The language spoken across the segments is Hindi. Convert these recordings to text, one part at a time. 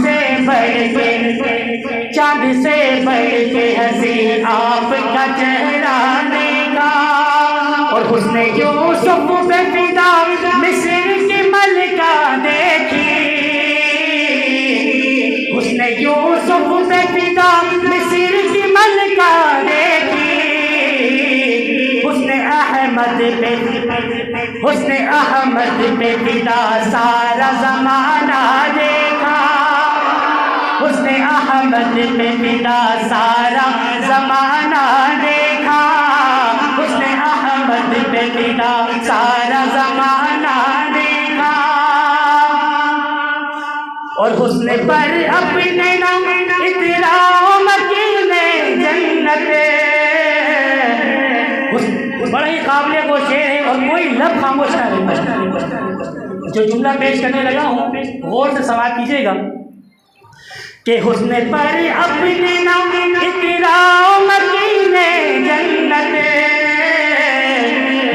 से बढ़ के, चांद से बढ़ के हंसी आपका चेहरा देखा। और हुस्न यूसुफ पे फिदा मिस्र की मलिका देखी, हुस्न यूसुफ पे फिदा मिस्र की मलिका देखी। हुस्न अहमद पे फिदा सारा ज़माना देखा। हुस्न अहमद पे फिदा सारा ज़माना देखा। हुस्न अहमद पे फिदा सारा ज़माना देखा। और हुस्न पर अपने नाम इतराओ मकीने जन्नत। बड़ा ही काबिल को शेर है और कोई लब खामोश ना रहे। जो जुमला पेश करने लगा हूँ गौर से समाप्त कीजिएगा कि हुस्न पर अपने नाम इतराओ मकीने जन्नत।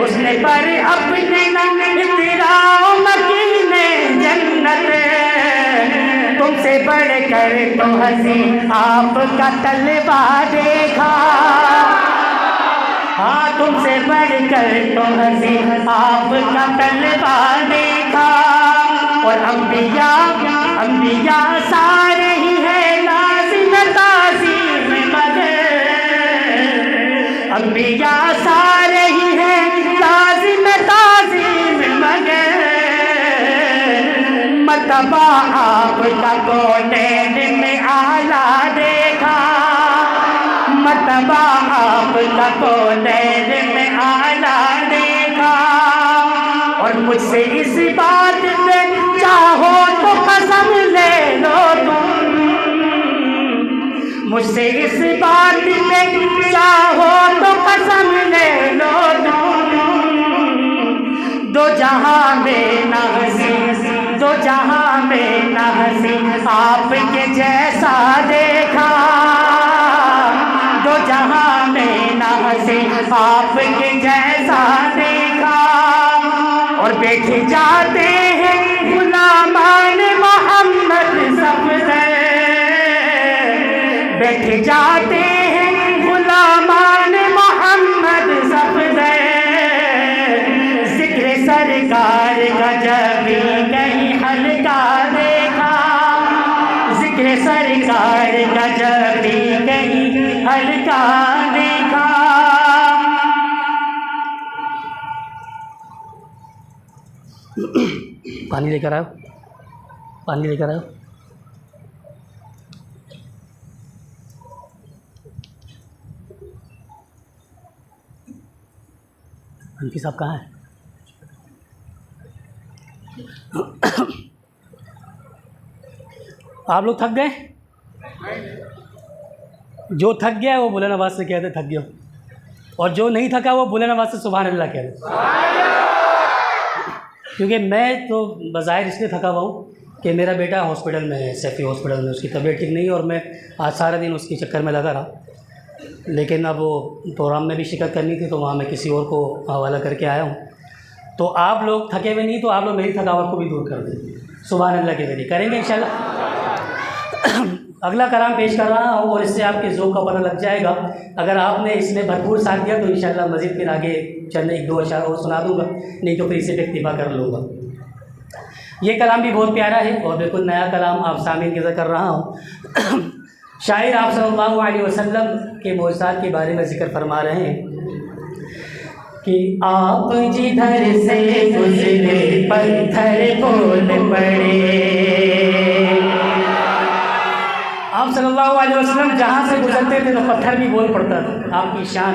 हुस्न पर अपने नाम इतराओ मकीने जन्नत। तुमसे बढ़कर तो हंसी आपका तलवा देखा। हाँ, तुमसे बढ़कर तो हंसी आपका तलवा देखा। और अंबिया सारे ही है लाज़िम ताज़ीम मगर। अंबिया सारे ही है लाज़िम ताज़ीम मगर। मर्तबा आपका कौनैन में आला देखा। मर्तबा आपका कौनैन में आला देखा। और मुझसे इस बात पे चाहो तो कसम ले लो तुम। मुझसे इस बात पे चाहो तो कसम ले लो तुम। दो जहां में ना हंसी, दो जहां में ना हंसी आपके जैसा देखा। दो जहां में ना हंसी आपके जैसा देखा। और बैठ जाते हैं गुलामान मोहम्मद सफ़दर। बैठ जाते हैं गुलामान मोहम्मद सफ़दर। ज़िक्र सरकार का जब भी कहीं हल्का देखा। ज़िक्र सरकार का जब भी कहीं हल्का देखा। पानी लेकर आओ, पानी लेकर आओ। हनफी साहब कहाँ हैं? आप लोग थक गए? जो थक गया है वो बुलंद आवाज़ से कहते थक गया, और जो नहीं थका वो बुलंद आवाज़ से सुभान अल्लाह कहते। क्योंकि मैं तो बज़ाहिर इसलिए थका हुआ हूँ कि मेरा बेटा हॉस्पिटल में है, सैफी हॉस्पिटल में, उसकी तबीयत ठीक नहीं है और मैं आज सारा दिन उसके चक्कर में लगा रहा। लेकिन अब वो प्रोग्राम में भी शिरकत करनी थी तो वहाँ मैं किसी और को हवाला करके आया हूँ। तो आप लोग थके हुए नहीं तो आप लोग मेरी थकावट को भी दूर कर दें सुभान अल्लाह के ज़रिए, करेंगे इंशाल्लाह। अगला कलाम पेश कर रहा हूँ और इससे आपके ज़ौक़ का पता लग जाएगा। अगर आपने इसमें भरपूर साथ दिया तो इंशाल्लाह मज़ीद फिर आगे चंद एक दो अशार और सुना दूँगा, नहीं तो फिर इसे पे इक्तिफा कर लूँगा। ये कलाम भी बहुत प्यारा है और बिल्कुल नया कलाम आप सामीन की कर रहा हूँ। शायर आप सल्लल्लाहु अलैहि वसल्लम के मौजज़ात के बारे में ज़िक्र फरमा रहे हैं कि आप जिधर से गुज़रे पत्थर बोल पड़े। आप सल्लल्लाहु अलैहि वसल्लम जहाँ से गुजरते थे तो पत्थर भी बोल पड़ता था। आपकी शान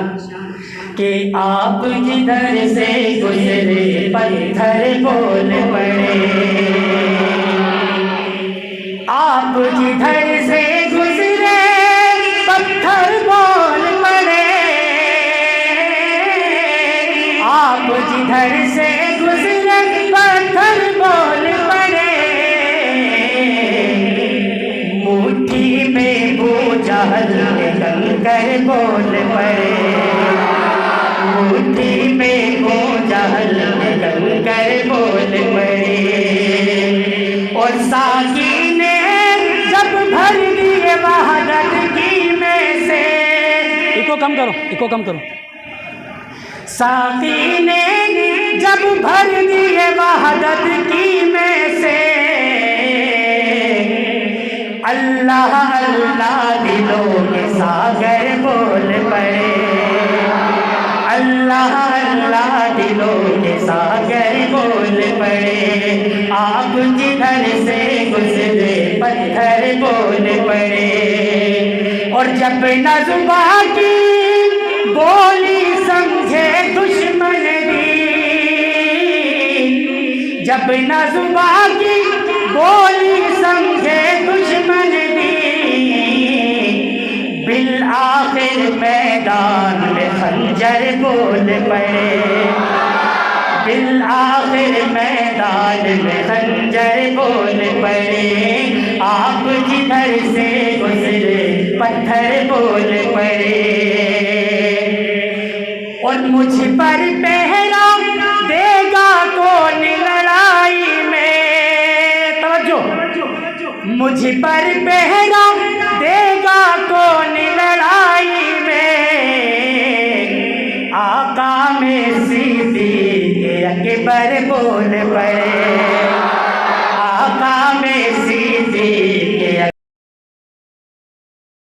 कि आप जिधर से गुजरे पत्थर बोल पड़े। आप जिधर से गुजरे पत्थर बोल पड़े। आप जिधर से गुजरे पत्थर बोल पड़े। मुट्ठी में बोझा कंकर बोल पड़े। मुट्ठी में बोझा कंकर बोल पड़े। और साकी ने कम करो, इको कम करो। साकी ने जब भर दिए वहदत की में से, अल्लाह अल्लाह दिलों के सागर बोल पड़े, अल्लाह अल्लाह दिलों के सागर बोल पड़े। आप जिधर से गुजरे पत्थर बोल पड़े। और जब न जुबान की बोली समझे दुश्मन भी, जब न जुबान की बोली समझे दुश्मन भी, बिल आखिर मैदान में खंजर बोल पड़े, बिल आखिर मैदान में खंजर बोल पड़े। आप जिधर से गुजरे पत्थर बोल पड़े। और मुझ पर पहरा देगा कौन लड़ाई में, तवज्जो, मुझ पर पहरा देगा कौन लड़ाई में, आका में सीधी अकबर बोल पड़े,